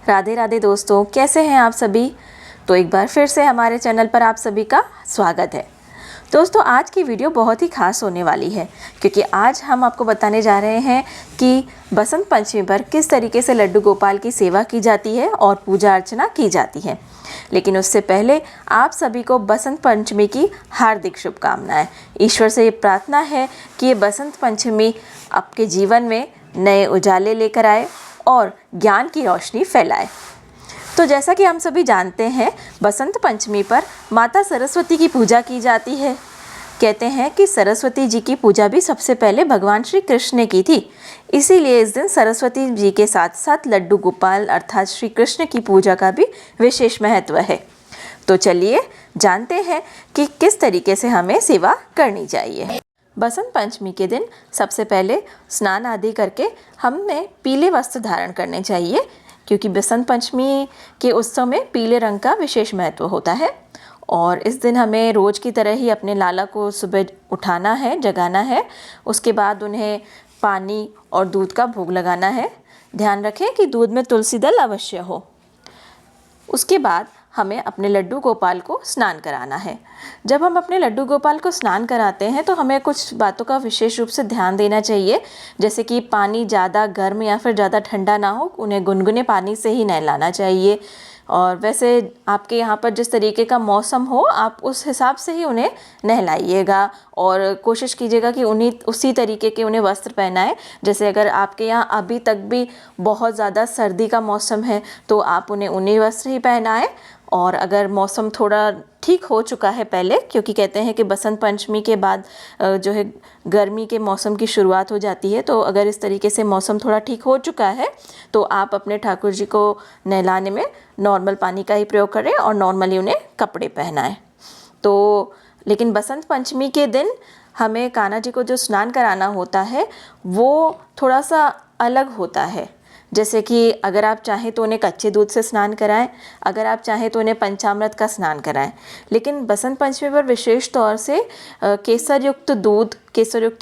राधे राधे दोस्तों, कैसे हैं आप सभी। तो एक बार फिर से हमारे चैनल पर आप सभी का स्वागत है। दोस्तों, आज की वीडियो बहुत ही खास होने वाली है क्योंकि आज हम आपको बताने जा रहे हैं कि बसंत पंचमी पर किस तरीके से लड्डू गोपाल की सेवा की जाती है और पूजा अर्चना की जाती है। लेकिन उससे पहले आप सभी को बसंत पंचमी की हार्दिक शुभकामनाएं। ईश्वर से ये प्रार्थना है कि ये बसंत पंचमी आपके जीवन में नए उजाले लेकर आए और ज्ञान की रोशनी फैलाए। तो जैसा कि हम सभी जानते हैं, बसंत पंचमी पर माता सरस्वती की पूजा की जाती है। कहते हैं कि सरस्वती जी की पूजा भी सबसे पहले भगवान श्री कृष्ण ने की थी, इसीलिए इस दिन सरस्वती जी के साथ साथ लड्डू गोपाल अर्थात श्री कृष्ण की पूजा का भी विशेष महत्व है। तो चलिए जानते हैं कि किस तरीके से हमें सेवा करनी चाहिए। बसंत पंचमी के दिन सबसे पहले स्नान आदि करके हमें पीले वस्त्र धारण करने चाहिए क्योंकि बसंत पंचमी के उत्सव में पीले रंग का विशेष महत्व होता है। और इस दिन हमें रोज़ की तरह ही अपने लाला को सुबह उठाना है, जगाना है। उसके बाद उन्हें पानी और दूध का भोग लगाना है। ध्यान रखें कि दूध में तुलसी दल अवश्य हो। उसके बाद हमें अपने लड्डू गोपाल को स्नान कराना है। जब हम अपने लड्डू गोपाल को स्नान कराते हैं तो हमें कुछ बातों का विशेष रूप से ध्यान देना चाहिए, जैसे कि पानी ज़्यादा गर्म या फिर ज़्यादा ठंडा ना हो, उन्हें गुनगुने पानी से ही नहलाना चाहिए। और वैसे आपके यहाँ पर जिस तरीके का मौसम हो आप उस हिसाब से ही उन्हें नहलाइएगा और कोशिश कीजिएगा कि उसी तरीके के उन्हें वस्त्र पहनाएं। जैसे अगर आपके यहाँ अभी तक भी बहुत ज़्यादा सर्दी का मौसम है तो आप उन्हें ऊनी वस्त्र ही पहनाएं। और अगर मौसम थोड़ा ठीक हो चुका है पहले, क्योंकि कहते हैं कि बसंत पंचमी के बाद जो है गर्मी के मौसम की शुरुआत हो जाती है, तो अगर इस तरीके से मौसम थोड़ा ठीक हो चुका है तो आप अपने ठाकुर जी को नहलाने में नॉर्मल पानी का ही प्रयोग करें और नॉर्मली उन्हें कपड़े पहनाएं। तो लेकिन बसंत पंचमी के दिन हमें कान्हा जी को जो स्नान कराना होता है वो थोड़ा सा अलग होता है। जैसे कि अगर आप चाहें तो उन्हें कच्चे दूध से स्नान कराएं, अगर आप चाहें तो उन्हें पंचामृत का स्नान कराएं। लेकिन बसंत पंचमी पर विशेष तौर से केसर युक्त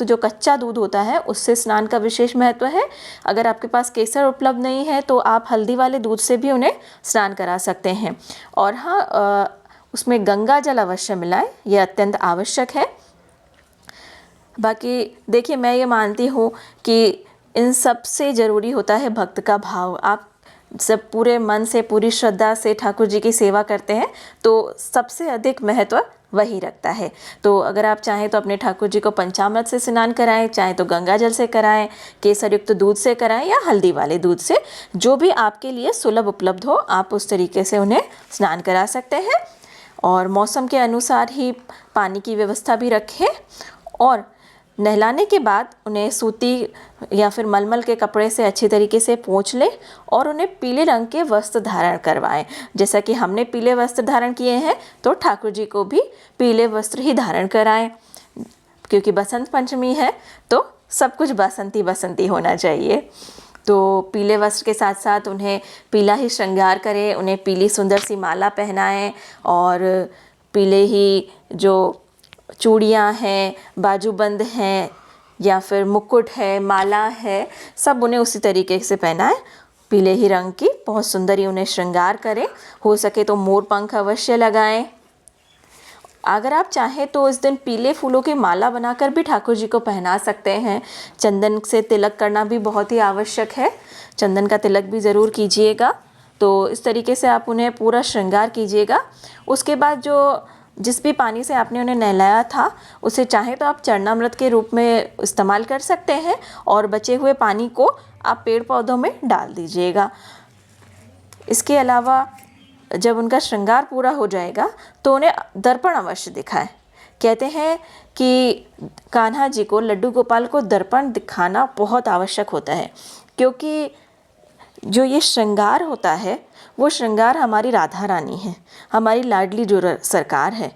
जो कच्चा दूध होता है उससे स्नान का विशेष महत्व है। अगर आपके पास केसर उपलब्ध नहीं है तो आप हल्दी वाले दूध से भी उन्हें स्नान करा सकते हैं। और हाँ, उसमें गंगा जल अवश्य मिलाएं, यह अत्यंत आवश्यक है। बाकी देखिए, मैं ये मानती हूँ कि इन सब से ज़रूरी होता है भक्त का भाव। आप सब पूरे मन से, पूरी श्रद्धा से ठाकुर जी की सेवा करते हैं तो सबसे अधिक महत्व वही रखता है। तो अगर आप चाहें तो अपने ठाकुर जी को पंचामृत से स्नान कराएं, चाहे तो गंगा जल से कराएं, केसर युक्त दूध से कराएं या हल्दी वाले दूध से, जो भी आपके लिए सुलभ उपलब्ध हो आप उस तरीके से उन्हें स्नान करा सकते हैं। और मौसम के अनुसार ही पानी की व्यवस्था भी रखें। और नहलाने के बाद उन्हें सूती या फिर मलमल के कपड़े से अच्छी तरीके से पोंछ लें और उन्हें पीले रंग के वस्त्र धारण करवाएं। जैसा कि हमने पीले वस्त्र धारण किए हैं तो ठाकुर जी को भी पीले वस्त्र ही धारण कराएं, क्योंकि बसंत पंचमी है तो सब कुछ बसंती बसंती होना चाहिए। तो पीले वस्त्र के साथ साथ उन्हें पीला ही श्रृंगार करें, उन्हें पीली सुंदर सी माला पहनाएं और पीले ही जो चूड़ियाँ हैं, बाजूबंद हैं या फिर मुकुट है, माला है, सब उन्हें उसी तरीके से पहनाएं। पीले ही रंग की बहुत सुंदर ही उन्हें श्रृंगार करें। हो सके तो मोर पंख अवश्य लगाएं। अगर आप चाहें तो इस दिन पीले फूलों की माला बनाकर भी ठाकुर जी को पहना सकते हैं। चंदन से तिलक करना भी बहुत ही आवश्यक है, चंदन का तिलक भी ज़रूर कीजिएगा। तो इस तरीके से आप उन्हें पूरा श्रृंगार कीजिएगा। उसके बाद जिस भी पानी से आपने उन्हें नहलाया था उसे चाहे तो आप चरणामृत के रूप में इस्तेमाल कर सकते हैं और बचे हुए पानी को आप पेड़ पौधों में डाल दीजिएगा। इसके अलावा जब उनका श्रृंगार पूरा हो जाएगा तो उन्हें दर्पण अवश्य दिखाएं। कहते हैं कि कान्हा जी को, लड्डू गोपाल को दर्पण दिखाना बहुत आवश्यक होता है, क्योंकि जो ये श्रृंगार होता है वो श्रृंगार हमारी राधा रानी है, हमारी लाडली जो सरकार है।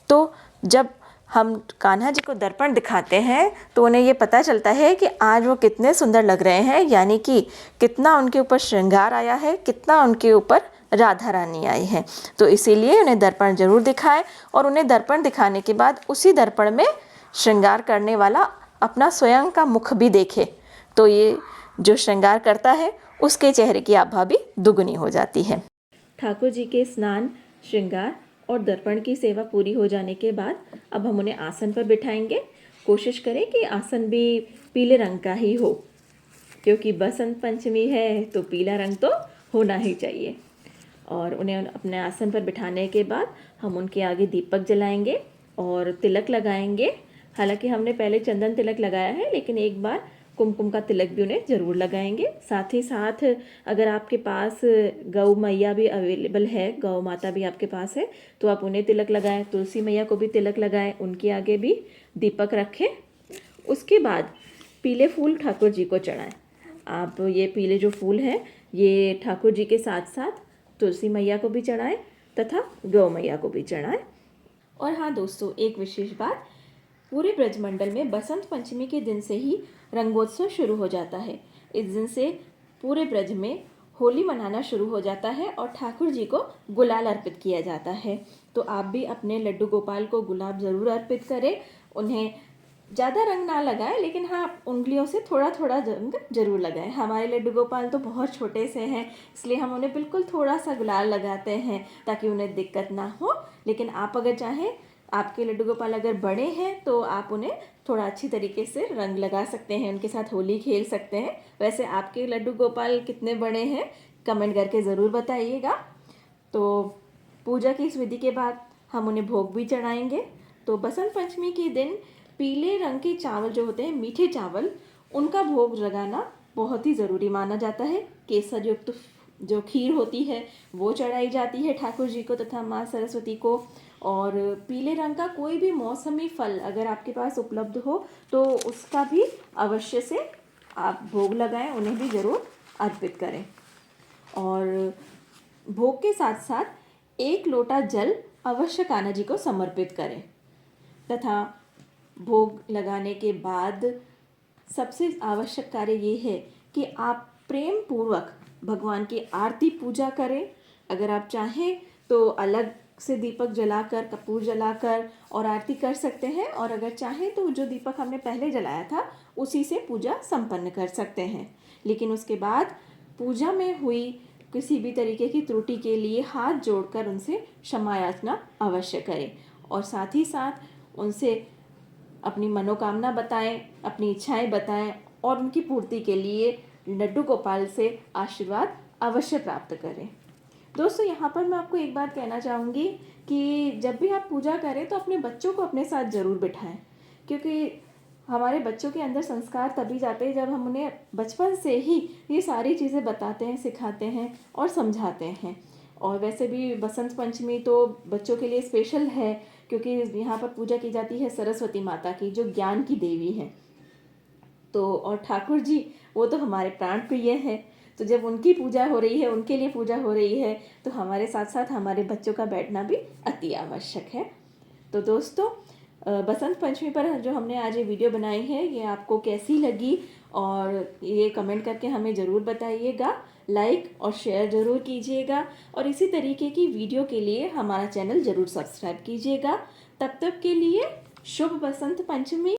तो जब हम कान्हा जी को दर्पण दिखाते हैं तो उन्हें ये पता चलता है कि आज वो कितने सुंदर लग रहे हैं, यानी कि कितना उनके ऊपर श्रृंगार आया है, कितना उनके ऊपर राधा रानी आई है। तो इसीलिए उन्हें दर्पण जरूर दिखाएं और उन्हें दर्पण दिखाने के बाद उसी दर्पण में श्रृंगार करने वाला अपना स्वयं का मुख भी देखे। तो ये जो श्रृंगार करता है उसके चेहरे की आभा भी दुगनी हो जाती है। ठाकुर जी के स्नान, श्रृंगार और दर्पण की सेवा पूरी हो जाने के बाद अब हम उन्हें आसन पर बिठाएंगे। कोशिश करें कि आसन भी पीले रंग का ही हो, क्योंकि बसंत पंचमी है तो पीला रंग तो होना ही चाहिए। और उन्हें अपने आसन पर बिठाने के बाद हम उनके आगे दीपक जलाएंगे और तिलक लगाएंगे। हालांकि हमने पहले चंदन तिलक लगाया है, लेकिन एक बार कुमकुम का तिलक भी उन्हें ज़रूर लगाएंगे। साथ ही साथ अगर आपके पास गौ मैया भी अवेलेबल है, गौ माता भी आपके पास है, तो आप उन्हें तिलक लगाएं। तुलसी मैया को भी तिलक लगाएं, उनके आगे भी दीपक रखें। उसके बाद पीले फूल ठाकुर जी को चढ़ाएं। आप ये पीले जो फूल हैं ये ठाकुर जी के साथ साथ तुलसी मैया को भी चढ़ाएं तथा गौ मैया को भी चढ़ाएं। और हाँ दोस्तों, एक विशेष बात, पूरे ब्रजमंडल में बसंत पंचमी के दिन से ही रंगोत्सव शुरू हो जाता है। इस दिन से पूरे ब्रज में होली मनाना शुरू हो जाता है और ठाकुर जी को गुलाल अर्पित किया जाता है। तो आप भी अपने लड्डू गोपाल को गुलाब ज़रूर अर्पित करें। उन्हें ज़्यादा रंग ना लगाएं, लेकिन हाँ उंगलियों से थोड़ा थोड़ा रंग जरूर लगाएं। हमारे लड्डू गोपाल तो बहुत छोटे से हैं, इसलिए हम उन्हें बिल्कुल थोड़ा सा गुलाल लगाते हैं ताकि उन्हें दिक्कत ना हो। लेकिन आप अगर चाहें, आपके लड्डू गोपाल अगर बड़े हैं तो आप उन्हें थोड़ा अच्छी तरीके से रंग लगा सकते हैं, उनके साथ होली खेल सकते हैं। वैसे आपके लड्डू गोपाल कितने बड़े हैं कमेंट करके ज़रूर बताइएगा। तो पूजा की इस विधि के बाद हम उन्हें भोग भी चढ़ाएंगे। तो बसंत पंचमी के दिन पीले रंग के चावल जो होते हैं, मीठे चावल, उनका भोग लगाना बहुत ही ज़रूरी माना जाता है। केसर युक्त जो खीर होती है वो चढ़ाई जाती है ठाकुर जी को तथा माँ सरस्वती को। और पीले रंग का कोई भी मौसमी फल अगर आपके पास उपलब्ध हो तो उसका भी अवश्य से आप भोग लगाएं, उन्हें भी ज़रूर अर्पित करें। और भोग के साथ साथ 1 लोटा जल अवश्य कान्हा जी को समर्पित करें। तथा भोग लगाने के बाद सबसे आवश्यक कार्य ये है कि आप प्रेम पूर्वक भगवान की आरती पूजा करें। अगर आप चाहें तो अलग से दीपक जलाकर, कपूर जलाकर और आरती कर सकते हैं, और अगर चाहें तो जो दीपक हमने पहले जलाया था उसी से पूजा संपन्न कर सकते हैं। लेकिन उसके बाद पूजा में हुई किसी भी तरीके की त्रुटि के लिए हाथ जोड़कर उनसे क्षमा याचना अवश्य करें और साथ ही साथ उनसे अपनी मनोकामना बताएं, अपनी इच्छाएं बताएं और उनकी पूर्ति के लिए लड्डू गोपाल से आशीर्वाद अवश्य प्राप्त करें। दोस्तों, यहाँ पर मैं आपको एक बात कहना चाहूँगी कि जब भी आप पूजा करें तो अपने बच्चों को अपने साथ ज़रूर बिठाएं, क्योंकि हमारे बच्चों के अंदर संस्कार तभी जाते हैं जब हम उन्हें बचपन से ही ये सारी चीज़ें बताते हैं, सिखाते हैं और समझाते हैं। और वैसे भी बसंत पंचमी तो बच्चों के लिए स्पेशल है, क्योंकि यहाँ पर पूजा की जाती है सरस्वती माता की, जो ज्ञान की देवी हैं। तो और ठाकुर जी वो तो हमारे प्राण प्रिय हैं, तो जब उनकी पूजा हो रही है, उनके लिए पूजा हो रही है, तो हमारे साथ साथ हमारे बच्चों का बैठना भी अति आवश्यक है। तो दोस्तों, बसंत पंचमी पर जो हमने आज ये वीडियो बनाई है ये आपको कैसी लगी, और ये कमेंट करके हमें ज़रूर बताइएगा। लाइक और शेयर ज़रूर कीजिएगा और इसी तरीके की वीडियो के लिए हमारा चैनल ज़रूर सब्सक्राइब कीजिएगा। तब तक के लिए शुभ बसंत पंचमी।